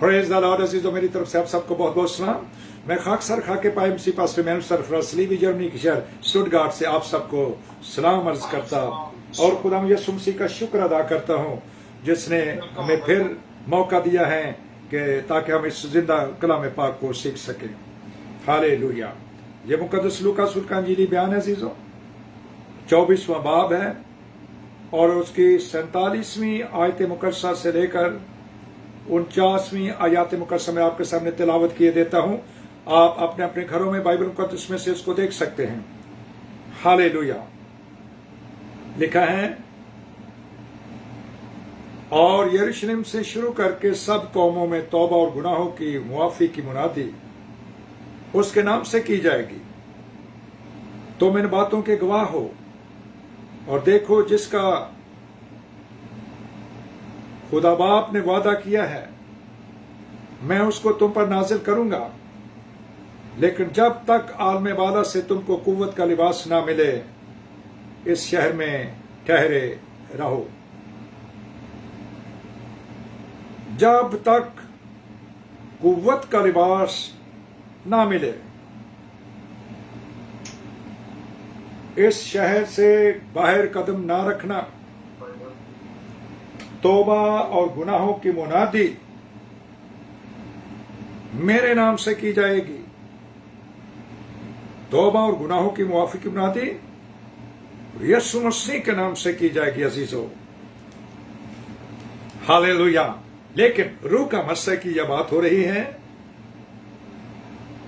Praise the Lord. अजीजों, मेरी तरफ से आप सबको बहुत बहुत सलाम। मैं खाकसर खाके पाइम सी पास्टर मैन सरफराज सलीबी जर्मनी के शहर स्टुटगार्ट से आप सबको सलाम अर्ज करता और खुदा यीशु मसीह का शुक्र अदा करता हूँ जिसने हमें फिर मौका दिया है कि ताकि हम इस जिंदा कलाम पाक को सीख सकें। हालेलुया। ये मुकद्दस लूका रसूल का इंजीली बयान है अजीजों, 24वां बाब है और उसकी 47वीं आयत मुकद्दसा से लेकर 49वीं आयत मुकद्दसा में आपके सामने तिलावत किए देता हूं। आप अपने अपने घरों में बाइबल मुकद्दस में से इसको देख सकते हैं। हालेलुया। लिखा है, और यरूशलेम से शुरू करके सब कौमों में तौबा और गुनाहों की मुआफी की मुनादी उसके नाम से की जाएगी। तुम इन बातों के गवाह हो और देखो, जिसका खुदा बाप ने वादा किया है मैं उसको तुम पर नाजिल करूंगा, लेकिन जब तक आलमे वाला से तुमको कुव्वत का लिबास ना मिले इस शहर में ठहरे रहो। जब तक कुव्वत का लिबास ना मिले इस शहर से बाहर कदम ना रखना। तौबा और गुनाहों की मुनादी मेरे नाम से की जाएगी। तौबा और गुनाहों की मुआफी की मुनादी यीशु मसीह के नाम से की जाएगी अजीजों। हालेलुया। लेकिन रूह का मस्सा की यह बात हो रही है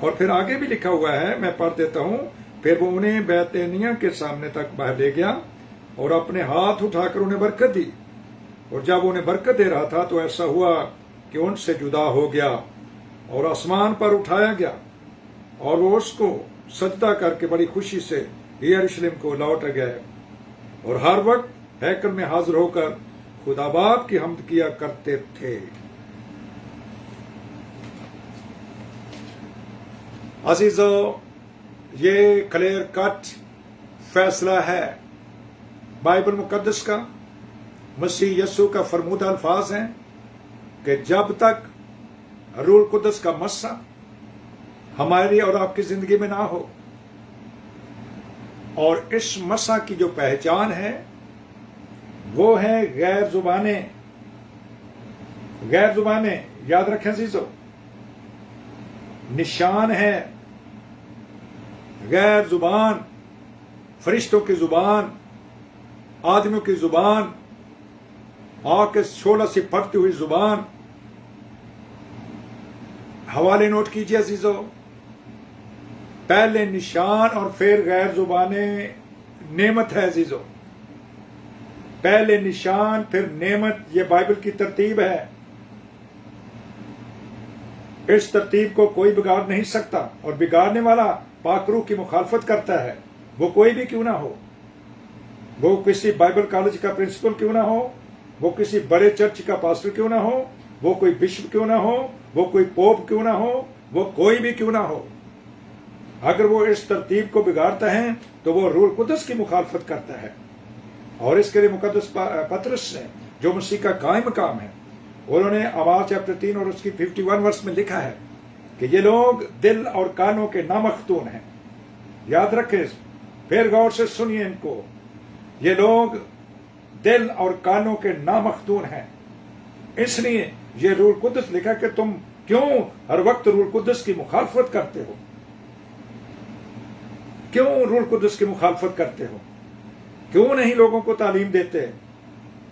और फिर आगे भी लिखा हुआ है, मैं पढ़ देता हूं। फिर वो उन्हें बैतनिया के सामने तक बाहर ले गया और अपने हाथ उठाकर उन्हें बरकत दी, और जब उन्हें बरकत दे रहा था तो ऐसा हुआ कि उनसे जुदा हो गया और आसमान पर उठाया गया, और वो उसको सजदा करके बड़ी खुशी से यरूशलेम को लौट गए और हर वक्त हैकल में हाजिर होकर खुदा बाप की हम्द किया करते थे। अजीजों, ये क्लियर कट फैसला है बाइबल मुकद्दस का। मसीह यीशु का फरमूदा अल्फाज हैं कि जब तक रूह कुद्दस का मस्सा हमारी और आपकी जिंदगी में ना हो, और इस मस्सा की जो पहचान है वो है गैर जुबाने। गैर जुबाने याद रखें अजीजों, निशान है गैर जुबान, फरिश्तों की जुबान, आदमियों की जुबान, आग के शोला से फटती हुई जुबान। हवाले नोट कीजिए अजीजों, पहले निशान और फिर गैर जुबाने नेमत है अजीजों। पहले निशान फिर नेमत, ये बाइबल की तरतीब है। इस तरतीब को कोई बिगाड़ नहीं सकता, और बिगाड़ने वाला पाक रूह की मुखालफत करता है, वो कोई भी क्यों ना हो। वो किसी बाइबल कॉलेज का प्रिंसिपल क्यों ना हो, वो किसी बड़े चर्च का पास्टर क्यों ना हो, वो कोई बिशप क्यों ना हो, वो कोई पोप क्यों ना हो, वो कोई भी क्यों ना हो। अगर वो इस तरतीब को बिगाड़ता है तो वो रूह कुद्दस की मुखालफत करता है। और इसके लिए मुकद्दस पतरस ने, जो मसीह का कायम मकाम है, उन्होंने आवाज चैप्टर 3 और उसकी 51 वर्ष में लिखा है कि ये लोग दिल और कानों के नामख्तून हैं। याद रखें, फिर गौर से सुनिए इनको, ये लोग दिल और कानों के नामख्तून हैं। इसलिए ये रूह कुद्दस लिखा कि तुम क्यों हर वक्त रूह कुद्दस की मुखालफत करते हो। क्यों रूह कुद्दस की मुखालफत करते हो? क्यों नहीं लोगों को तालीम देते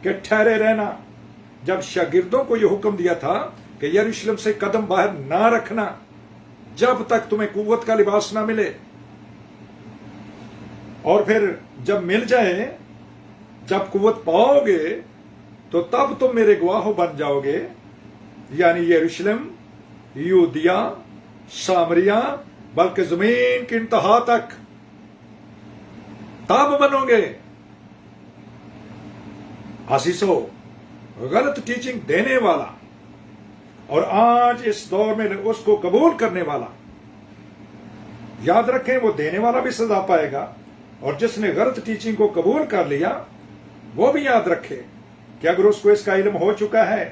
कि ठहरे रहना? जब शागिर्दों को यह हुक्म दिया था कि यरूशलेम से कदम बाहर ना रखना जब तक तुम्हें कुव्वत का लिबास ना मिले, और फिर जब मिल जाए, जब कुव्वत पाओगे तो तब तुम मेरे गवाह बन जाओगे। यानी यरूशलेम, यहूदिया, सामरिया, बल्कि जमीन की इंतहा तक तब बनोगे। आशीषो, गलत टीचिंग देने वाला और आज इस दौर में उसको कबूल करने वाला, याद रखें वो देने वाला भी सजा पाएगा, और जिसने गलत टीचिंग को कबूल कर लिया वो भी याद रखे कि अगर उसको इसका इल्म हो चुका है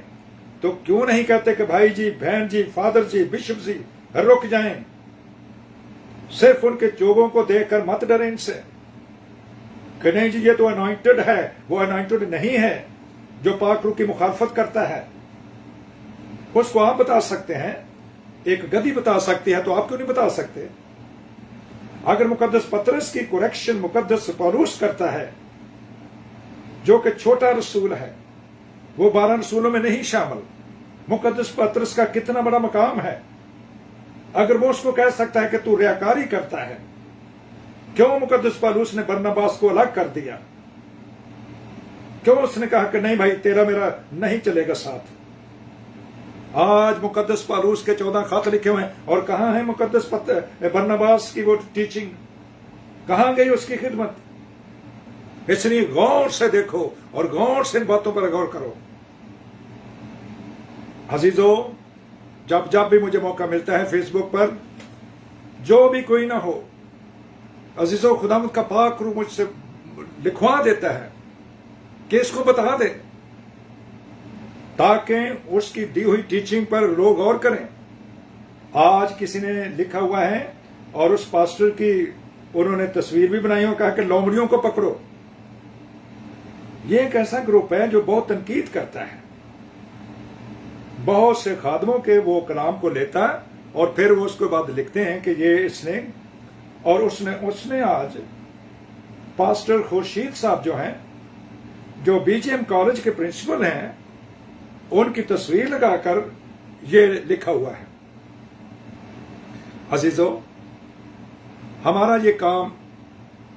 तो क्यों नहीं कहते कि भाई जी, बहन जी, फादर जी, बिशप जी, रुक जाएं, सिर्फ उनके जोगों को देखकर मत डरें इनसे कि नहीं जी ये तो अनॉइंटेड है। वो अनॉइंटेड नहीं है जो पाक रूह की मुखालफत करता है। उसको आप बता सकते हैं, एक गधी बता सकती है, तो आप क्यों नहीं बता सकते? अगर मुकद्दस पतरस की करेक्शन मुकद्दस पौलुस करता है, जो कि छोटा रसूल है, वो 12 रसूलों में नहीं शामिल, मुकद्दस पतरस का कितना बड़ा मकाम है। अगर वो उसको कह सकता है कि तू रियाकारी करता है, क्यों मुकद्दस पौलुस ने बरनबास को अलग कर दिया? क्यों उसने कहा कि नहीं भाई तेरा मेरा नहीं चलेगा साथ? आज मुकद्दस पौलुस के 14 खत लिखे हुए हैं, और कहां है मुकद्दस बरनबास की वो टीचिंग? कहां गई उसकी खिदमत? इसलिए गौर से देखो और गौर से इन बातों पर गौर करो। अजीजों, जब जब भी मुझे मौका मिलता है फेसबुक पर, जो भी कोई ना हो, अजीजों, खुदावंद का पाक रूह मुझसे लिखवा देता है कि इसको बता दे, ताकि उसकी दी हुई टीचिंग पर लोग गौर करें। आज किसी ने लिखा हुआ है, और उस पास्टर की उन्होंने तस्वीर भी बनाई और कहा कि लोमड़ियों को पकड़ो। ये एक ऐसा ग्रुप है जो बहुत तनकीद करता है, बहुत से खादमों के वो कलाम को लेता है और फिर वो उसके बाद लिखते हैं कि ये इसने और उसने आज पास्टर खुर्शीद साहब जो हैं, जो बीजीएम कॉलेज के प्रिंसिपल हैं, उनकी तस्वीर लगाकर ये लिखा हुआ है। अजीजों, हमारा ये काम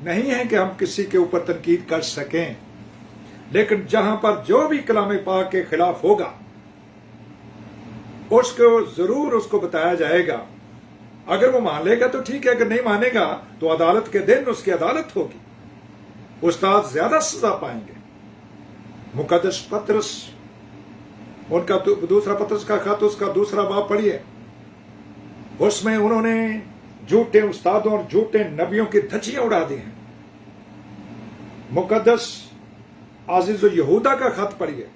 नहीं है कि हम किसी के ऊपर तनकीद कर सकें, लेकिन जहां पर जो भी कलाम पाक के खिलाफ होगा उसको जरूर उसको बताया जाएगा। अगर वो मान लेगा तो ठीक है, अगर नहीं मानेगा तो अदालत के दिन उसकी अदालत होगी, उस्ताद ज्यादा सजा पाएंगे। मुकद्दस पतरस, उनका दूसरा पतरस का खत, उसका दूसरा बाब पढ़िए, उसमें उन्होंने झूठे उस्तादों और झूठे नबियों की धज्जियां उड़ा दी हैं। मुकद्दस आजिज़ो यहूदा का खत पढ़िए,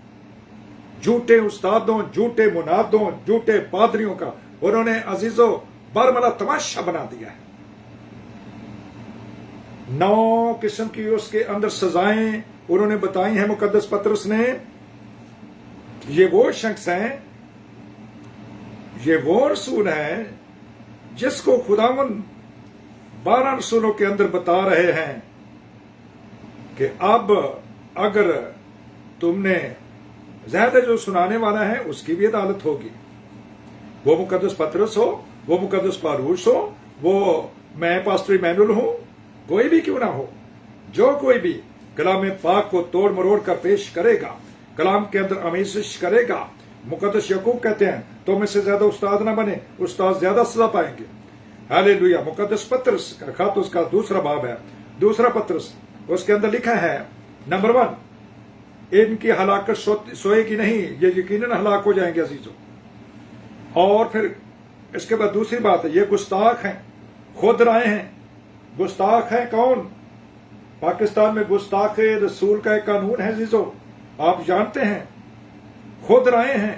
झूठे उस्तादों, झूठे मुनादों, झूठे पादरियों का उन्होंने अजीजों बरमला तमाशा बना दिया है। 9 किस्म की उसके अंदर सजाएं उन्होंने बताई हैं मुकद्दस पतरस ने। ये वो शख्स हैं, ये वो रसूल हैं जिसको खुदावन 12 रसूलों के अंदर बता रहे हैं कि अब अगर तुमने ज्यादा जो सुनाने वाला है उसकी भी अदालत होगी। वो मुकद्दस पतरस हो, वो मुकद्दस पौलुस हो, वो मैं पास्टर इमैनुअल हूं, कोई भी क्यों ना हो, जो कोई भी कलाम पाक को तोड़ मरोड़ कर पेश करेगा, कलाम के अंदर आमेजिश करेगा, मुकद्दस याकूब कहते हैं तो में से ज्यादा उस्ताद ना बने, उस्ताद ज्यादा सजा पाएंगे। हालेलुया। मुकद्दस पतरस का खत, उसका दूसरा बाब है, दूसरा पतरस, उसके अंदर लिखा है नंबर 1, इनकी हलाकत सोएगी नहीं, ये यकीनन हलाक हो जाएंगे अजीजों। और फिर इसके बाद दूसरी बात है, ये गुस्ताख हैं, खुद राय हैं। गुस्ताख है कौन? पाकिस्तान में गुस्ताख रसूल का एक कानून है अजीजों, आप जानते हैं। खुद राय हैं,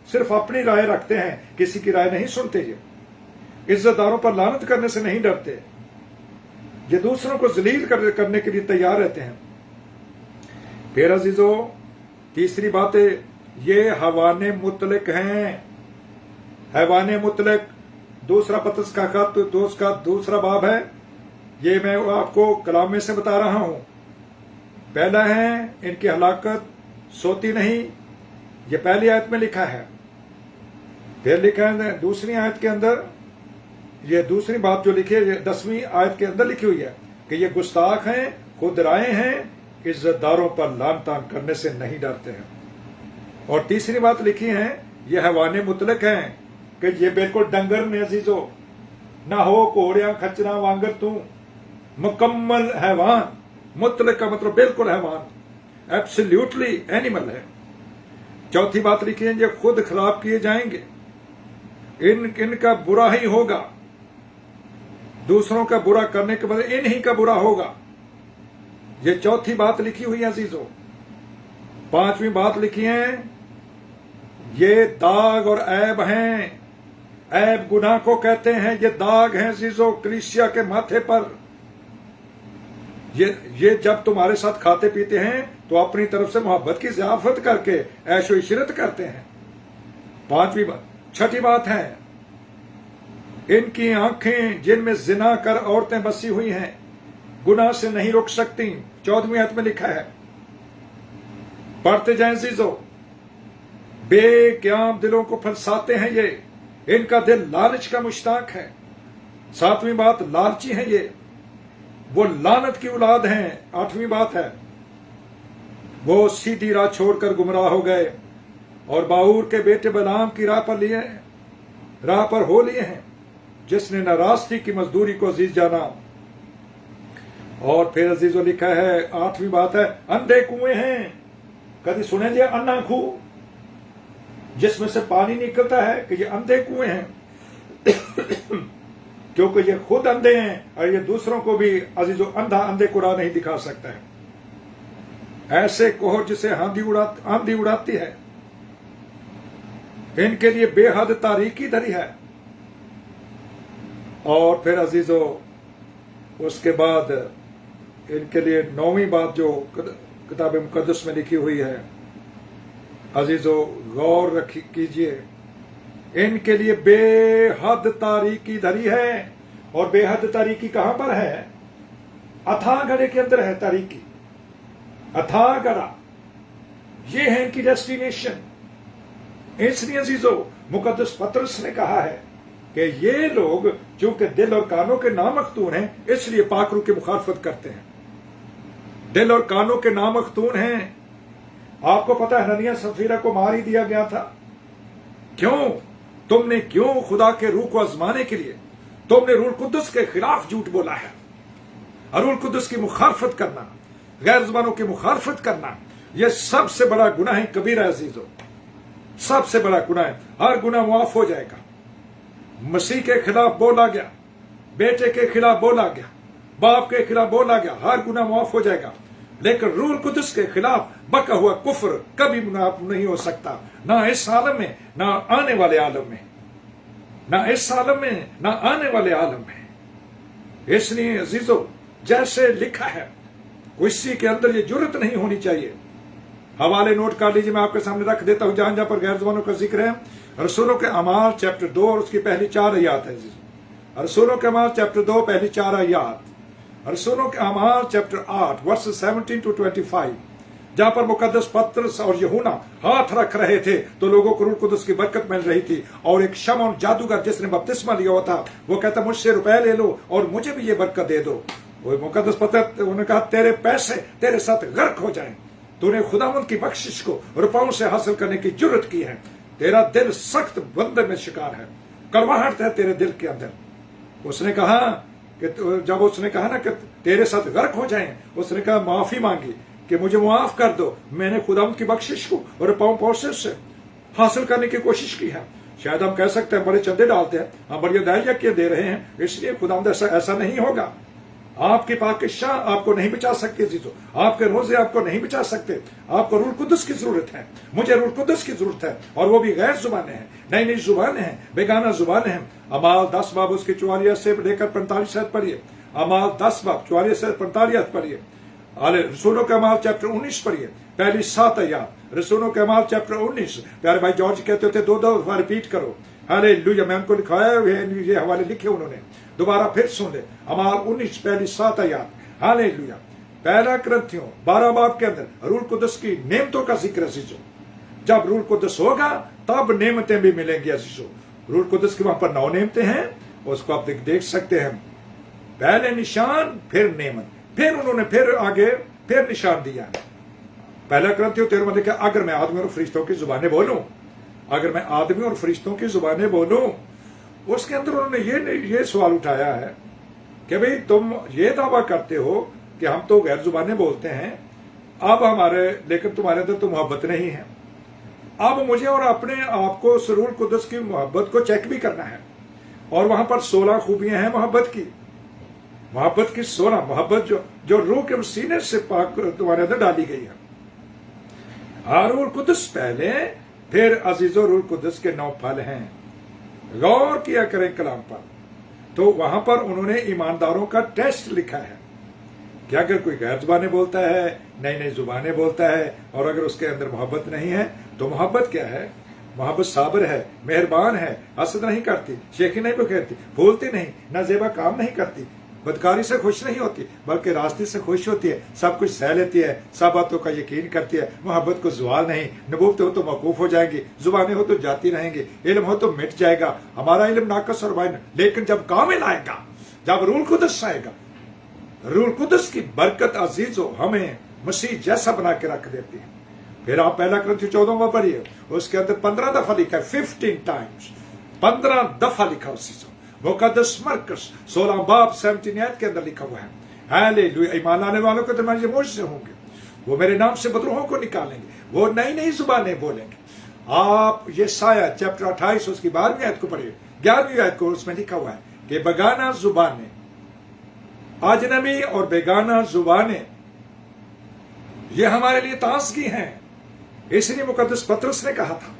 सिर्फ अपनी राय रखते हैं, किसी की राय नहीं सुनते। ये इज्जतदारों पर लानत करने से नहीं डरते, ये दूसरों को जलील करने के लिए तैयार रहते हैं। फिर अजीजों, तीसरी बात है, ये हवाने मुतलक हैं। हवाने मुतलक, दूसरा पतरस का खत, तो उसका दूसरा बाब है, ये मैं आपको कलाम में से बता रहा हूं। पहला है, इनकी हलाकत सोती नहीं, ये पहली आयत में लिखा है। फिर लिखा है दूसरी आयत के अंदर, ये दूसरी बात जो लिखी है 10वीं आयत के अंदर लिखी हुई है कि ये गुस्ताख हैं, खुद राय हैं, इज्जतदारों पर लान तान करने से नहीं डरते हैं। और तीसरी बात लिखी है, ये हैवाने मुतलक हैं कि ये बिल्कुल डंगर ने अजीजो, ना हो कोड़िया खचरा वांगर तू, मुकम्मल हैवान। मुतलक का मतलब बिल्कुल हैवान, एब्सोल्युटली एनिमल है। चौथी बात लिखी है, ये खुद खराब किए जाएंगे, इनका बुरा ही होगा, दूसरों का बुरा करने के बदले इन्हीं का बुरा होगा। ये चौथी बात लिखी हुई है अजीजों। 5वीं बात लिखी है, ये दाग और ऐब हैं। ऐब गुनाह को कहते हैं, ये दाग हैं अजीजों कलीसिया के माथे पर। ये जब तुम्हारे साथ खाते पीते हैं तो अपनी तरफ से मोहब्बत की ज़ियाफत करके ऐशो इशरत करते हैं। पांचवी बात, छठी बात है, इनकी आंखें जिनमें जिना कर औरतें बसी हुई हैं गुनाह से नहीं रुक सकती। 14वीं आयत में लिखा है, पढ़ते जाएं अजीजों। बेक़याम दिलों को फंसाते हैं ये, इनका दिल लालच का मुश्ताक है। 7वीं बात, लालची है ये, वो लानत की औलाद हैं। 8वीं बात है, वो सीधी राह छोड़कर गुमराह हो गए और बाऊर के बेटे बलाम की राह पर हो लिए हैं, जिसने नाराजगी की मजदूरी को अजीज जाना। और फिर अजीजों लिखा है, 8वीं बात है, अंधे कुएं हैं। कभी सुने जी अन्ना खूह जिसमें से पानी निकलता है, कि ये अंधे कुएं हैं क्योंकि ये खुद अंधे हैं और ये दूसरों को भी अजीजों अंधे को राह नहीं दिखा सकता है। ऐसे कोहर जिसे आंधी उड़ाती है, इनके लिए बेहद तारीकी धरी है। और फिर अजीजों उसके बाद इनके लिए 9वीं बात जो किताब मुकद्दस में लिखी हुई है, अजीजों गौर कीजिए, इनके लिए बेहद तारीकी धरी है। और बेहद तारीकी कहां पर है? अथाह गढ़े के अंदर है तारीकी, अथाह गढ़ा, ये है इनकी डेस्टिनेशन। इसलिए अजीजों मुकद्दस पतरस ने कहा है कि ये लोग चूंकि दिल और कानों के नामख्तून हैं, इसलिए पाकरू की मुखालफत करते हैं। दिल और कानों के नामख्तून हैं। आपको पता है हननिया सफीरा को मार ही दिया गया था। क्यों? तुमने क्यों खुदा के रूह को आजमाने के लिए तुमने रूह कुद्दुस के खिलाफ झूठ बोला है। और रूह कुद्दुस की मुखालफत करना, गैर ज़ुबानों की मुखालफत करना, यह सबसे बड़ा गुनाह कबीरा है अजीजों, सबसे बड़ा गुनाह है। हर गुनाह माफ हो जाएगा। मसीह के खिलाफ बोला गया, बेटे के खिलाफ बोला गया, बाप के खिलाफ बोला गया, हर गुनाह माफ हो जाएगा। लेकिन रूह कुद्दुस के खिलाफ बका हुआ कुफ्र कभी माफ नहीं हो सकता, ना इस आलम में ना आने वाले आलम में, ना इस आलम में ना आने वाले आलम में। इसलिए अजीजों जैसे लिखा है, किसी के अंदर ये जुर्रत नहीं होनी चाहिए। हवाले नोट कर लीजिए, मैं आपके सामने रख देता हूं जहां जहां पर गैर ज़ुबानों का जिक्र है। रसूलों के अमाल चैप्टर 2 और उसकी पहली 4 आयत है। रसूलों के अमाल चैप्टर 2 पहली 4 आयत। रसूलों के अमाल चैप्टर 8 वर्स 17 to 25, जहां पर मुकद्दस पतरस और यूहन्ना हाथ रख रहे थे तो लोगों को रूह कुद्दुस की बरकत मिल रही थी। और एक शमौन जादूगर जिसने बपतिस्मा लिया हुआ था, वो कहता मुझसे रुपए ले लो और मुझे भी ये बरकत दे दो। वो मुकद्दस पतरस, उन्होंने कहा तेरे पैसे तेरे साथ गर्क हो जाएं, तूने खुदावंद की बख्शिश को रुपयों से हासिल करने की जुर्रत की है। तेरा दिल सख्त बंधन में शिकार है, कड़वाहट है तेरे दिल के अंदर। उसने कहा कि जब उसने कहा ना कि तेरे साथ गर्क हो जाएं, उसने कहा माफी मांगी कि मुझे माफ कर दो, मैंने खुदावंद की बख्शिश को रुपयों पैसे से हासिल करने की कोशिश की है। शायद हम कह सकते हैं बड़े चंदे डालते हैं, हम बड़ी अदाइयां क्यों दे रहे हैं, इसलिए खुदावंद ऐसा नहीं होगा। आपकी पाकिशाह आपको नहीं बचा सकते जीजो, आपके रोजे आपको नहीं बचा सकते। आपको रूह कुद्दुस की जरूरत है, मुझे रूह कुद्दुस की जरूरत है। और वो भी गैर जुबानें हैं, नई नई जुबानें हैं, बेगाना जुबानें हैं। अमाल 10 बाब उसकी 44 से लेकर 45 आयत पढ़िए। अमाल 10 बाब 44 से 45 आयत पढ़िए। रसूलों के अमाल चैप्टर 19 पढ़िए, पहली 7 आयत। रसूलों के अमाल चैप्टर 19, प्यारे भाई जॉर्ज कहते थे 2 बार रिपीट करो। हालेलुया, मैं उनको लिखाया हुए ये हवाले लिखे उन्होंने, दोबारा फिर सुन ले। अमाल 19 पहली 7 आयत। हालेलुया। पहला कुरिन्थियों 12 बाब के अंदर रूह कुद्दुस की नेमतों का जिक्र अजीजों। जब रूह कुद्दुस होगा तब नेमतें भी मिलेंगी अजीजों। रूह कुद्दुस की वहां पर 9 नेमतें हैं, उसको आप देख सकते हैं। पहले निशान, फिर नेमत, फिर उन्होंने फिर आगे फिर निशान दिया। पहला कुरिन्थियों 13 में लिखा, अगर मैं आदमी और फरिश्तों की जुबानें बोलूं, अगर मैं आदमी और फरिश्तों की जुबानें बोलूं, उसके अंदर उन्होंने ये सवाल उठाया है कि भाई तुम ये दावा करते हो कि हम तो गैर जुबानें बोलते हैं, अब हमारे लेकिन तुम्हारे अंदर तो मोहब्बत नहीं है। अब मुझे और अपने आप को रूह कुद्दुस की मोहब्बत को चेक भी करना है। और वहां पर 16 खूबियां हैं मोहब्बत की 16 मोहब्बत जो रूह के सीने से पाक तुम्हारे अंदर डाली गई है। रूह कुद्दुस पहले फिर अजीजो रूह कुदस के 9 फल हैं। गौर किया करें कलाम पर, तो वहां पर उन्होंने ईमानदारों का टेस्ट लिखा है कि अगर कोई गैर जुबानें बोलता है, नई नई जुबानें बोलता है, और अगर उसके अंदर मोहब्बत नहीं है, तो मोहब्बत क्या है? मोहब्बत साबर है, मेहरबान है, हसद नहीं करती, शेखी नहीं बखेरती, भूलती नहीं, नाजेबा काम नहीं करती, बदकारी से खुश नहीं होती, बल्कि रास्ते से खुश होती है, सब कुछ सह लेती है, सब बातों का यकीन करती है, मोहब्बत को ज़वाल नहीं, नबूवत हो तो मौकूफ हो जाएंगी, जुबानें हो तो जाती रहेंगी, इल्म हो तो मिट जाएगा, हमारा इल्म नाकस और वाइन, लेकिन जब कामिल आएगा, जब रूह कुदस आएगा, रूह कुदस की बरकत अजीजों हमें मसीह जैसा बना के रख देती है। फिर आप 1 कुरिन्थियों 14 पढ़िए, उसके अंदर 15 दफा लिखा है, 15 टाइम्स, 15 दफा लिखा उसी मुकद्दस मरकस 16 बाब 17 आयत के अंदर लिखा हुआ है। हालेलुया। ईमान लाने वालों को तो मेरे मुझसे होंगे, वो मेरे नाम से बदरूहों को निकालेंगे, वो नई नई जुबानें बोलेंगे। आप यशायाह चैप्टर 28 उसकी 12वीं आयत को पढ़िए, 11वीं आयत को, उसमें लिखा हुआ है कि बेगाना जुबानें, अजनबी और बेगाना जुबानें ये हमारे लिए ताजगी हैं। इसलिए मुकद्दस पतरस ने कहा था,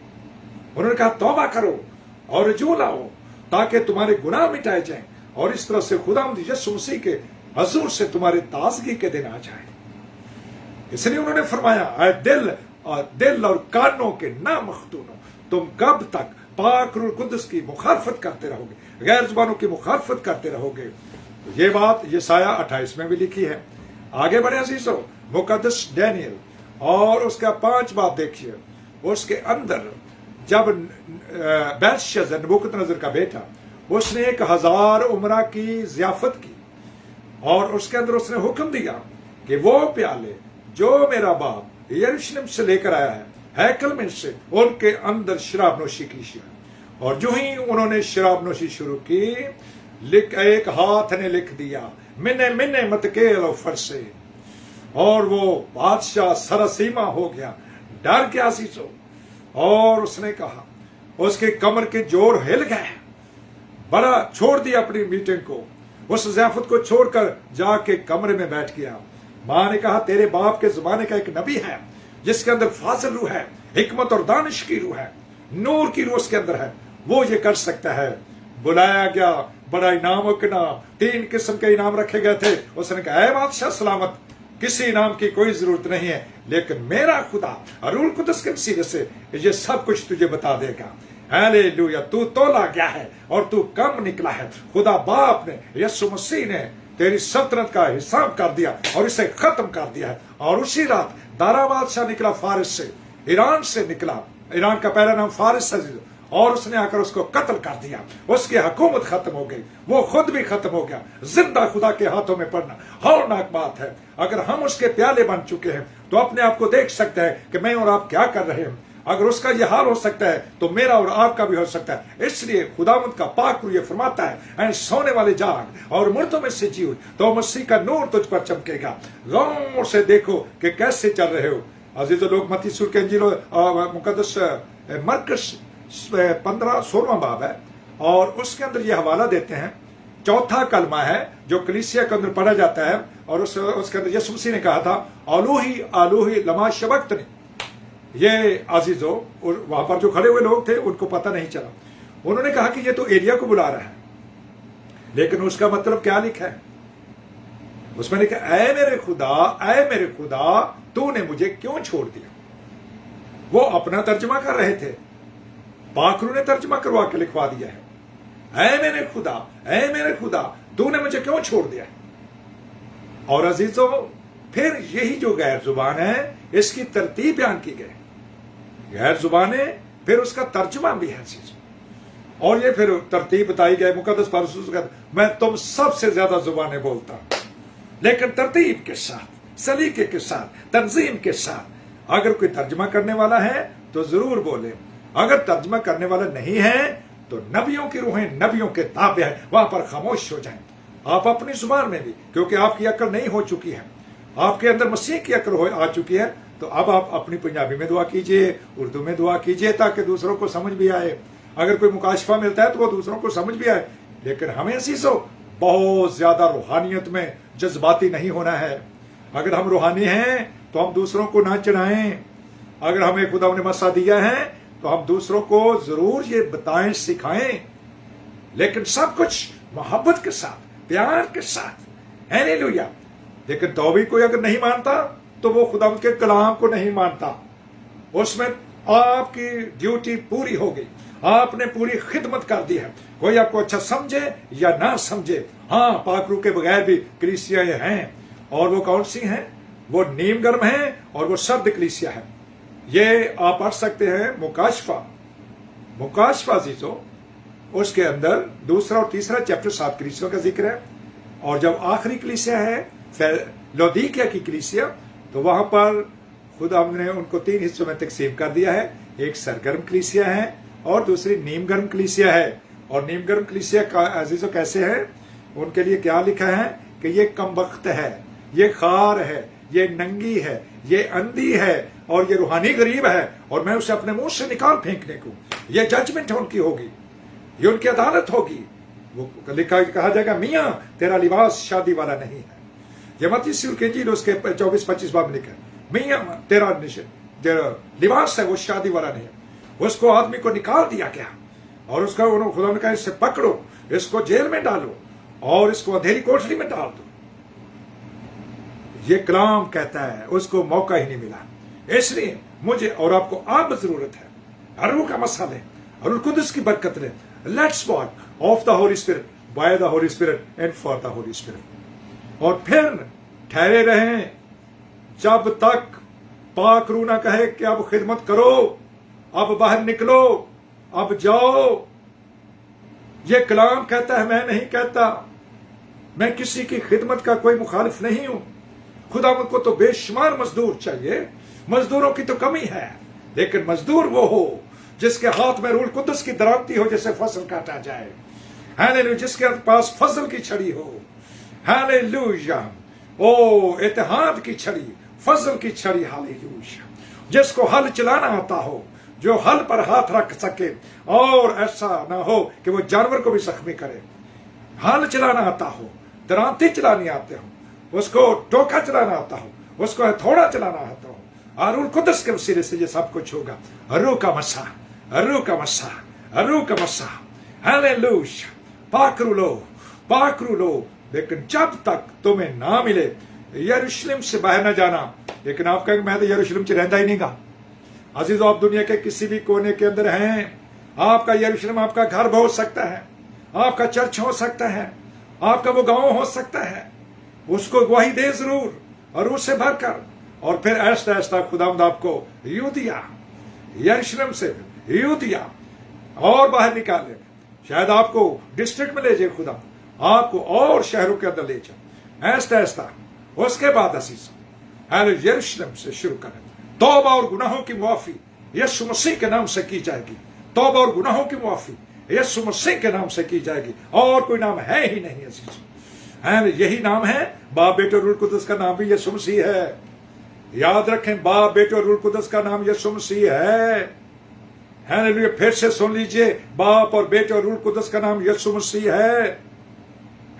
उन्होंने कहा तौबा करो और रजू लाओ ताकि तुम्हारे गुनाह मिटाए जाएं, और इस तरह से खुदावंद यीशु मसीह के हजूर से तुम्हारे ताजगी के दिन आ जाए। इसलिए उन्होंने फरमाया, ऐ दिल और कानों के ना मखतूनो, तुम कब तक पाक रूह कुदस की मुखालफत करते रहोगे, गैर जुबानों की मुखालफत करते रहोगे। तो ये बात यशायाह 28 में भी लिखी है। आगे बढ़े अजीजों, मुकद्दस डैनियल और उसका 5 बाब देखिए, उसके अंदर जब बेलशस्सर नबूकदनेस्सर का बेटा, उसने 1000 उमरा की ज़ियाफत की, और उसके अंदर उसने हुक्म दिया कि वो प्याले जो मेरा बाप यरूशलेम से लेकर आया है, हैकल में से, उनके अंदर शराब नोशी कीजिए। और जो ही उन्होंने शराब नोशी शुरू की, एक हाथ ने लिख दिया, मिने मिने मतकेल फरसे, और वो बादशाह सरसीमा हो गया, डर गया सीसो। और उसने कहा, उसके कमर के जोड़ हिल गए, बड़ा छोड़ दिया अपनी मीटिंग को, उस ज़ियाफत को छोड़कर जाके कमरे में बैठ गया। मां ने कहा, तेरे बाप के ज़माने का एक नबी है जिसके अंदर फाजिल रूह है, हिकमत और दानिश की रूह है, नूर की रूह उसके अंदर है, वो ये कर सकता है। बुलाया गया, बड़ा इनामों के नाम, 3 किस्म के इनाम रखे गए थे। उसने कहा, ऐ बादशाह सलामत, किसी इनाम की कोई जरूरत नहीं है, लेकिन मेरा खुदा रूह कुदस के वसीले से ये सब कुछ तुझे बता देगा। हालेलुया। तू तोला गया है और तू कम निकला है। खुदा बाप ने, यीशु मसीह ने तेरी सल्तनत का हिसाब कर दिया और इसे खत्म कर दिया है। और उसी रात दारा बादशाह निकला फारिस से, ईरान से निकला, ईरान का पहला नाम फारिस है, और उसने आकर उसको कत्ल कर दिया। उसकी हुकूमत खत्म हो गई, वो खुद भी खत्म हो गया। जिंदा खुदा के हाथों में पड़ना हौलनाक बात है। अगर हम उसके प्याले बन चुके हैं तो अपने आप को देख सकते हैं कि मैं और आप क्या कर रहे हैं। अगर उसका यह हाल हो सकता है तो मेरा और आपका भी हो सकता है। इसलिए खुदावंद का पाक रूह ये फरमाता है, ऐ सोने वाले जाग और मुर्दों में से जी उठ, तो मसीह का नूर तुझ पर चमकेगा। गौर से देखो कि कैसे चल रहे हो। अजीजों लोग, मत्ती सूर के इंजील मुकद्दस मरकस 15-16 बाब है, और उसके अंदर ये हवाला देते हैं। 4था कलमा है जो कलीसिया के अंदर पढ़ा जाता है, और उसके अंदर यीशु मसीह ने कहा था, आलूही आलूही लमा शबक्तनी। ये अजीजों, वहां पर जो खड़े हुए लोग थे उनको पता नहीं चला। उन्होंने कहा कि ये तो एलिया को बुला रहा है, लेकिन उसका मतलब क्या लिखा है? उसमें लिखा, ऐ मेरे खुदा तूने मुझे क्यों छोड़ दिया। वो अपना तर्जमा कर रहे थे, पाकरू ने तर्जमा करवा के लिखवा दिया है, ऐ मेरे खुदा तूने मुझे क्यों छोड़ दिया। और अजीजों, फिर यही जो गैर जुबान है, इसकी तरतीब बयान की गई। गैर जुबानें, फिर उसका तर्जमा भी है चीज, और ये फिर तरतीब बताई गई। मुकद्दस पौलुस कहता, मैं तुम सबसे ज्यादा जुबानें बोलता हूं, लेकिन तरतीब के साथ, सलीके के साथ, तंजीम के साथ। अगर कोई तर्जमा करने वाला है तो जरूर बोले, अगर तर्जमा करने वाला नहीं है तो नबियों की रूहें नबियों के ताबे है, वहां पर खामोश हो जाएं। आप अपनी जुबान में भी, क्योंकि आपकी अक्ल नहीं हो चुकी है, आपके अंदर मसीह की अक्ल आ चुकी है, तो अब आप अपनी पंजाबी में दुआ कीजिए, उर्दू में दुआ कीजिए, ताकि दूसरों को समझ भी आए। अगर कोई मुकाशफा मिलता है तो वो दूसरों को समझ भी आए। लेकिन हमें सीसो बहुत ज्यादा रूहानियत में जज्बाती नहीं होना है। अगर हम रूहानी हैं तो हम दूसरों को ना चढ़ाएं। अगर हमें खुदा ने मसा दिया है تو ہم دوسروں کو ضرور یہ بتائیں، سکھائیں، لیکن سب کچھ محبت کے ساتھ، پیار کے ساتھ۔ ہیلیلویا۔ لیکن تو بھی کوئی اگر نہیں مانتا تو وہ خدا کے کلام کو نہیں مانتا۔ اس میں آپ کی ڈیوٹی پوری ہو گئی، آپ نے پوری خدمت کر دی ہے۔ کوئی آپ کو اچھا سمجھے یا نہ سمجھے، ہاں پاک روح کے بغیر بھی کلیسیاں ہیں، اور وہ کون سی ہیں؟ وہ نیم گرم ہیں اور وہ سرد کلیسیا ہے۔ یہ آپ پڑھ سکتے ہیں مکاشفہ عزیزو، اس کے اندر دوسرا اور تیسرا چیپٹر 7 کلیسیوں کا ذکر ہے، اور جب آخری کلیسیا ہے لودیکیا کی کلیسیا، تو وہاں پر خدا نے ان کو 3 حصوں میں تقسیم کر دیا ہے۔ ایک سرگرم کلیسیا ہے اور دوسری نیم گرم کلیسیا ہے۔ اور نیم گرم کلیسیا کا عزیزو کیسے ہے؟ ان کے لیے کیا لکھا ہے کہ یہ کم بخت ہے، یہ خار ہے، یہ ننگی ہے، یہ اندھی ہے، اور یہ روحانی غریب ہے، اور میں اسے اپنے منہ سے نکال پھینکنے کو۔ یہ ججمنٹ ان کی ہوگی، یہ ان کی عدالت ہوگی۔ وہ کہا جائے گا میاں تیرا لباس شادی والا نہیں ہے۔ یہ متی رسول کی انجیل اس کے 24-25 باب میں لکھا ہے، میاں تیرا لباس ہے وہ شادی والا نہیں ہے۔ اس کو آدمی کو نکال دیا گیا، اور اس کا خدا نے کہا اس سے پکڑو، اس کو جیل میں ڈالو، اور اس کو اندھیری کوٹری میں ڈال دو۔ یہ کلام کہتا ہے اس کو موقع ہی نہیں ملا۔ اس لیے مجھے اور آپ کو اب ضرورت ہے روح کا مسا لیں اور القدس کی برکت لیں۔ Let's walk of the Holy Spirit, by the Holy Spirit and for the Holy Spirit. اور پھر ٹھہرے رہیں جب تک پاک روح نہ کہے کہ اب خدمت کرو، اب باہر نکلو، اب جاؤ۔ یہ کلام کہتا ہے، میں نہیں کہتا۔ میں کسی کی خدمت کا کوئی مخالف نہیں ہوں۔ خدا کو تو بے شمار مزدور چاہیے، مزدوروں کی تو کمی ہے، لیکن مزدور وہ ہو جس کے ہاتھ میں روح القدس کی درامتی ہو جیسے فصل کاٹا جائے۔ ہاللویا۔ جس کے پاس فضل کی چھڑی ہو۔ ہاللویا۔ او اتحاد کی چھڑی، فضل کی چھڑی۔ ہاللویا۔ جس کو ہل چلانا آتا ہو، جو ہل پر ہاتھ رکھ سکے، اور ایسا نہ ہو کہ وہ جانور کو بھی زخمی کرے۔ ہل چلانا آتا ہو، درانتی چلانی آتے ہو، اس کو ٹوکا چلانا آتا ہو، اس کو ہتھوڑا چلانا آتا ہو، اور روح القدس کے وسیلے سے یہ سب کچھ ہوگا۔ روح کا مسا، روح کا مسا، روح کا مسا۔ ہاللویا۔ پاک روح لو، پاک روح لو، لیکن جب تک تمہیں نہ ملے یروشلم سے باہر نہ جانا۔ لیکن آپ کہیں میں تو یروشلم سے رہتا ہی نہیں گا۔ عزیزو، آپ دنیا کے کسی بھی کونے کے اندر ہیں، آپ کا یروشلم آپ کا گھر ہو سکتا ہے، آپ کا چرچ ہو سکتا ہے، آپ کا وہ گاؤں ہو سکتا ہے۔ اس کو گواہی دے ضرور، اور اس سے بھر کر، اور پھر ایسا ایسا خداوند آپ کو یہودیہ، یروشلم سے یہودیہ اور باہر نکالے۔ شاید آپ کو ڈسٹرکٹ میں لے جائے خدا، آپ کو اور شہروں کے اندر لے جائے، ایسا ایسا۔ اس کے بعد عزیز یروشلم سے شروع کریں۔ توبہ اور گناہوں کی معافی یسوع مسیح کے نام سے کی جائے گی۔ توبہ اور گناہوں کی معافی یسوع مسیح کے نام سے کی جائے گی، اور کوئی نام ہے ہی نہیں عزیز۔ یہی نام ہے۔ باپ، بیٹے اور روح القدس کا نام بھی یسوع مسیح ہے۔ یاد رکھیں، باپ، بیٹے اور روح القدس کا نام یسوع مسیح ہے۔ ہاللویا۔ پھر سے سن لیجئے، باپ اور بیٹے اور روح القدس کا نام یسوع مسیح ہے۔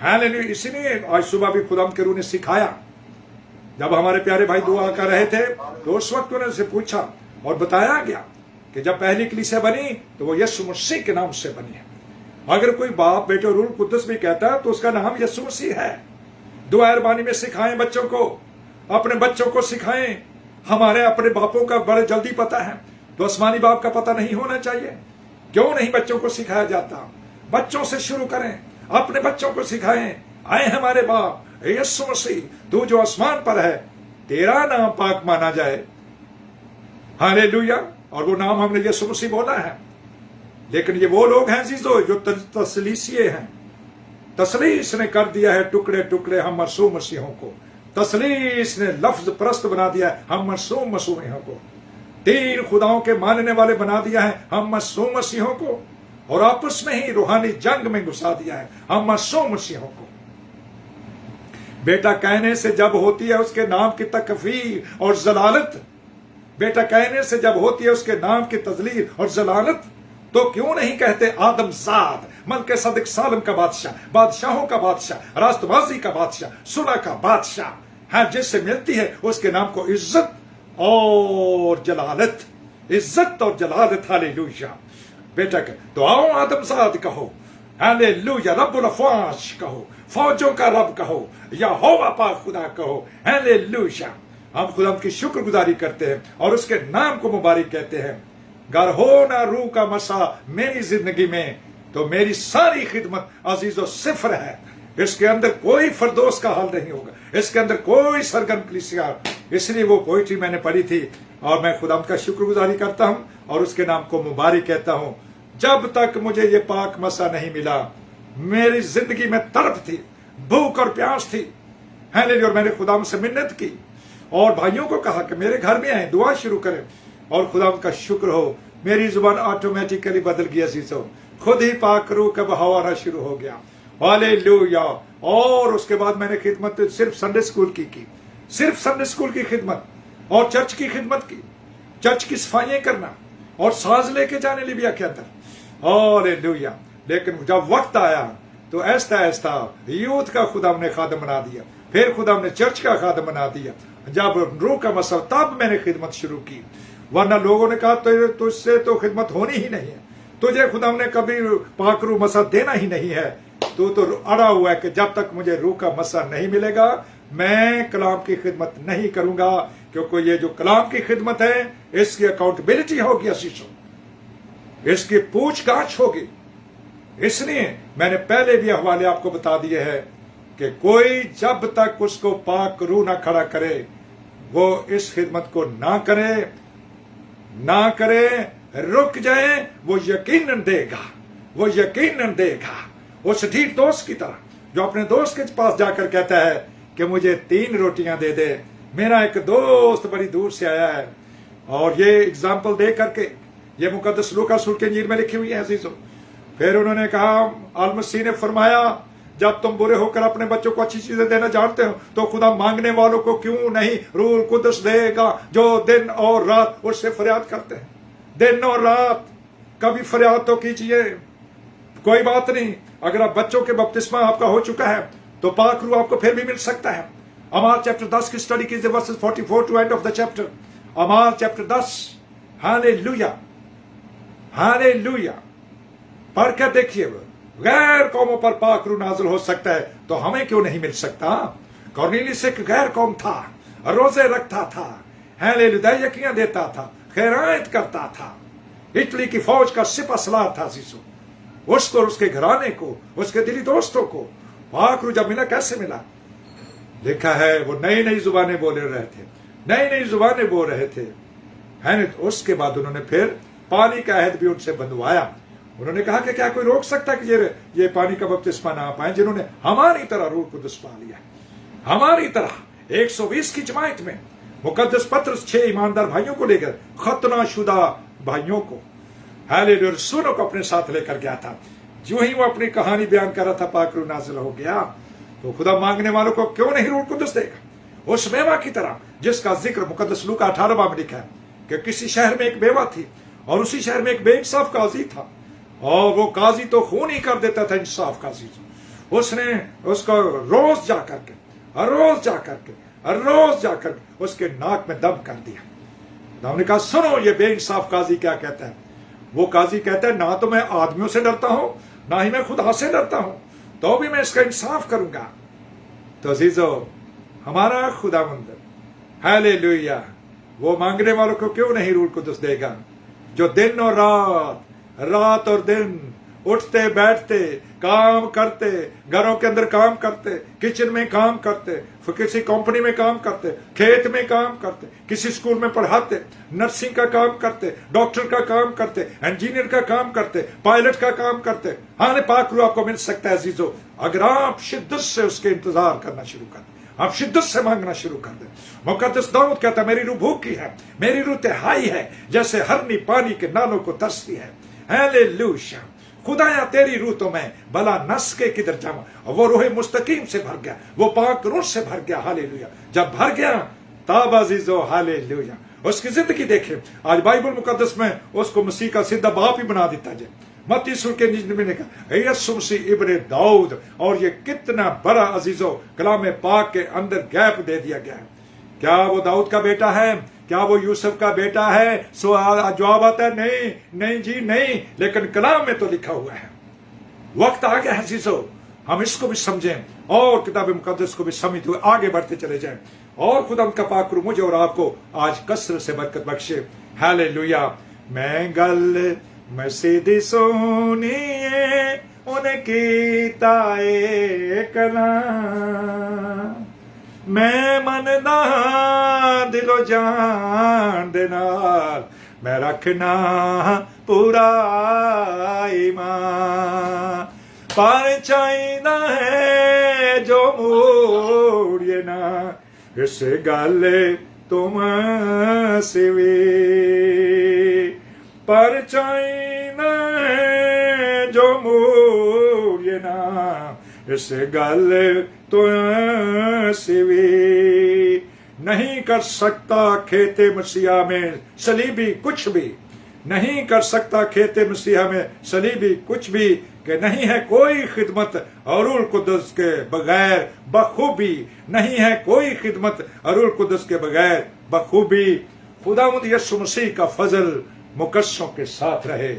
ہاللویا۔ اسی لیے آج صبح بھی خدا کے روح نے سکھایا، جب ہمارے پیارے بھائی دعا کر رہے تھے تو اس وقت انہوں نے سے پوچھا اور بتایا گیا کہ جب پہلی کلیسیا بنی تو وہ یسوع مسیح کے نام سے بنی ہے۔ اگر کوئی باپ، بیٹے اور روح القدس بھی کہتا ہے تو اس کا نام یسوع مسیح ہے۔ دعا اربانی میں سکھائیں بچوں کو، اپنے بچوں کو سکھائیں۔ ہمارے اپنے باپوں کا بڑے جلدی پتا ہے، تو آسمانی باپ کا پتہ نہیں ہونا چاہیے؟ کیوں نہیں بچوں کو سکھایا جاتا؟ بچوں سے شروع کریں، اپنے بچوں کو سکھائیں۔ آئے ہمارے باپ یسوع مسیح، تو جو آسمان پر ہے، تیرا نام پاک مانا جائے۔ ہاللویا۔ اور وہ نام ہم نے یسوع مسیح بولا ہے۔ لیکن یہ وہ لوگ ہیں عزیزو جو تسلیسیے ہیں۔ تسلیس نے کر دیا ہے ٹکڑے ٹکڑے ہم مرسوم مسیحوں کو۔ تسلیس نے لفظ پرست بنا دیا ہے ہم مرسوم مسیحوں کو۔ تین خداؤں کے ماننے والے بنا دیا ہے ہم مرسوم مسیحوں کو، اور آپس میں ہی روحانی جنگ میں گھسا دیا ہے ہم مرسوم مسیحوں کو۔ بیٹا کہنے سے جب ہوتی ہے اس کے نام کی تکفیر اور ضلالت، بیٹا کہنے سے جب ہوتی ہے اس کے نام کی تذلیل اور ضلالت، تو کیوں نہیں کہتے آدم زاد، ملک صدق سالم کا بادشاہ، بادشاہوں کا بادشاہ، راست بازی کا بادشاہ، صلح کا بادشاہ۔ ہاں، جس سے ملتی ہے اس کے نام کو عزت اور جلالت۔ عزت اور جلالت، ہاللیلویا۔ بیٹا کہ تو آؤ آدم زاد کہو ہاللیلویا، رب الافواج کہو، فوجوں کا رب کہو، یہوہ پاک خدا کہو، ہاللیلویا۔ ہم خدا کی شکر گزاری کرتے ہیں اور اس کے نام کو مبارک کہتے ہیں۔ گر ہو نہ روح کا مسا میری زندگی میں تو میری ساری خدمت عزیز و صفر ہے۔ اس کے اندر کوئی فردوس کا حال نہیں ہوگا، اس کے اندر کوئی سرگرم کلیسیا۔ اس لیے وہ پوئٹری میں نے پڑھی تھی اور میں خدا کا شکر گزاری کرتا ہوں اور اس کے نام کو مبارک کہتا ہوں۔ جب تک مجھے یہ پاک مسا نہیں ملا، میری زندگی میں تڑپ تھی، بھوک اور پیاس تھی، اور میں نے خدا سے منت کی اور بھائیوں کو کہا کہ میرے گھر میں آئیں، دعا شروع کریں، اور خدا کا شکر ہو میری زبان آٹومیٹکلی بدل گئی عزیزو، خود ہی پاک روح کا بہانا شروع ہو گیا، ہاللیلویا۔ اور اس کے بعد میں نے خدمت صرف سنڈے اسکول کی، صرف سنڈے اسکول کی خدمت اور چرچ کی خدمت کی، چرچ کی صفائیاں کرنا اور ساز لے کے جانے لیبیا کے اندر، ہاللیلویا۔ لیکن جب وقت آیا تو ایسا ایسا یوتھ کا خدا نے خادم بنا دیا، پھر خدا نے چرچ کا خادم بنا دیا۔ جب روح کا مسئلہ، تب میں نے خدمت شروع کی، ورنہ لوگوں نے کہا تجھ سے تو خدمت ہونی ہی نہیں ہے، تجھے خدا نے کبھی پاک روح مسا دینا ہی نہیں ہے، تو اڑا ہوا ہے کہ جب تک مجھے روح کا مسا نہیں ملے گا میں کلام کی خدمت نہیں کروں گا، کیونکہ یہ جو کلام کی خدمت ہے اس کی اکاؤنٹیبلٹی ہوگی عزیزو، اس کی پوچھ گاچھ ہوگی۔ اس لیے میں نے پہلے بھی حوالے آپ کو بتا دیے ہیں کہ کوئی جب تک اس کو پاک روح نہ کھڑا کرے وہ اس خدمت کو نہ کرے، رک جائے، وہ یقیناً دے گا، وہ یقیناً دے گا۔ اس ڈھیٹ دوست کی طرح جو اپنے دوست کے پاس جا کر کہتا ہے کہ مجھے 3 روٹیاں دے دے۔ میرا ایک دوست بڑی دور سے آیا ہے اور یہ اگزامپل دے کر کے، یہ مقدس لوکا رسول کے انجیل میں لکھی ہوئی ہے عزیزو۔ پھر انہوں نے کہا، المسیح نے فرمایا جب تم برے ہو کر اپنے بچوں کو اچھی چیزیں دینا جانتے ہو تو خدا مانگنے والوں کو کیوں نہیں روح القدس دے گا جو دن اور رات اس سے فریاد کرتے ہیں۔ دن اور رات کبھی فریاد تو کیجیے، کوئی بات نہیں، اگر آپ بچوں کے بپتسمہ آپ کا ہو چکا ہے تو پاک روح آپ کو پھر بھی مل سکتا ہے۔ امال چیپٹر 10 کی سٹڈی کیجیے، verses 44 to end of the chapter. امال چیپٹر 10، ہاللیلویا، ہاللیلویا، پڑھ کر دیکھیے۔ غیر قوموں پر پاک روح نازل ہو سکتا ہے تو ہمیں کیوں نہیں مل سکتا؟ کورنیلیس ایک غیر قوم تھا، روزے رکھتا تھا، ہاللیلویا، یقیاں دیتا تھا، خیرات کرتا تھا، اٹلی کی فوج کا سپہ سالار تھا عزیزو۔ اس کو اور اس کے گھرانے کو، اس کے دلی دوستوں کو پاک روح جب ملا، کیسے ملا؟ لکھا ہے وہ نئی نئی زبانیں بول رہے تھے، نئی نئی زبانیں بول رہے تھے۔ اس کے بعد انہوں نے پھر پانی کا عہد بھی ان سے بندھوایا۔ انہوں نے کہا کہ کیا کوئی روک سکتا ہے کہ یہ پانی کا بپتسمہ نہ پائیں جنہوں نے ہماری طرح روح القدس پا لیا، ہماری طرح 120 کی جماعت میں مقدس پطرس 6 ایماندار بھائیوں کو لے کر، ختنہ شدہ بھائیوں کو، ہاللیلویا، رسولوں کو اپنے ساتھ لے کر گیا تھا۔ جو ہی وہ اپنی کہانی بیان کر رہا تھا پاک روح نازل ہو گیا۔ تو خدا مانگنے والوں کو کیوں نہیں روح القدس دے گا؟ اس بیوہ کی طرح جس کا ذکر مقدس لوکا 18 میں لکھا ہے کہ کسی شہر میں ایک بیوہ تھی اور اسی شہر میں ایک بے انصاف قاضی تھا، اور وہ قاضی تو خون ہی کر دیتا تھا، انصاف قاضی۔ اس نے اس کو روز جا کر کے اس کے ناک میں دم کر دیا۔ ہم نے کہا سنو یہ بے انصاف قاضی کیا کہتا ہے۔ وہ قاضی کہتا ہے نہ تو میں آدمیوں سے ڈرتا ہوں نہ ہی میں خدا سے ڈرتا ہوں، تو بھی میں اس کا انصاف کروں گا۔ تو عزیزو، ہمارا خداوند ہاللیلویا وہ مانگنے والوں کو کیوں نہیں روح القدس دے گا، جو دن اور رات اور دن اٹھتے بیٹھتے کام کرتے، گھروں کے اندر کام کرتے، کچن میں کام کرتے، کسی کمپنی میں کام کرتے، کھیت میں کام کرتے، کسی اسکول میں پڑھاتے، نرسنگ کا کام کرتے، ڈاکٹر کا کام کرتے، انجینئر کا کام کرتے، پائلٹ کا کام کرتے۔ پاک روح آپ کو مل سکتا ہے عزیزو اگر آپ شدت سے اس کے انتظار کرنا شروع کر دیں، آپ شدت سے مانگنا شروع کر دیں۔ مقدس داؤد کہتا ہے میری روح بھوکی ہے، میری روح تہائی ہے، جیسے ہرنی پانی کے نالوں کو ترستی ہے۔ ہاللیلویا، خدایا تیری روح تو میں بلا نس کے کدھر جاؤں۔ وہ روح مستقیم سے بھر گیا، وہ پاک روح سے بھر گیا۔ ہاللیلویا، جب بھر گیا تب عزیزو ہاللیلویا اس کی زندگی دیکھیں۔ آج بائبل مقدس میں اس کو مسیح کا سیدھا باپ ہی بنا دیتا جائے۔ متی سور کے انجیل میں نے کہا یسوع مسیح ابن داؤد، اور یہ کتنا بڑا عزیزو کلام پاک کے اندر گیپ دے دیا گیا ہے۔ کیا وہ داؤد کا بیٹا ہے؟ کیا وہ یوسف کا بیٹا ہے؟ جواب آتا ہے نہیں نہیں جی نہیں، لیکن کلام میں تو لکھا ہوا ہے۔ وقت آ گیا ہے عزیزو، ہم اس کو بھی سمجھیں اور کتاب مقدس کو بھی سمجھتے ہوئے آگے بڑھتے چلے جائیں، اور خدا ان کا پاک روح مجھے اور آپ کو آج کثرت سے برکت بخشے۔ ہاللیلویا۔ میں گل مسیدی سونیے ان کی تائے کلام، میں مندا دل و جان دے نال، میں رکھنا پورا ایمان، پر چاہیدا ہے جو موڑیے نا اس گل تم سوی، پر چاہیدا ہے جو موڑیے نا اس گل تم سوی، نہیں کر سکتا کھیت مسیحا میں صلیبی کچھ بھی، نہیں کر سکتا کھیت مسیحا میں صلیبی کچھ بھی، کہ نہیں ہے کوئی خدمت اور روح القدس کے بغیر بخوبی، نہیں ہے کوئی خدمت اور روح القدس کے بغیر بخوبی۔ خداوند یسوع مسیح کا فضل مقدسوں کے ساتھ رہے۔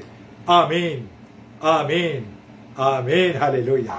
آمین آمین آمین۔ ہاللیلویا۔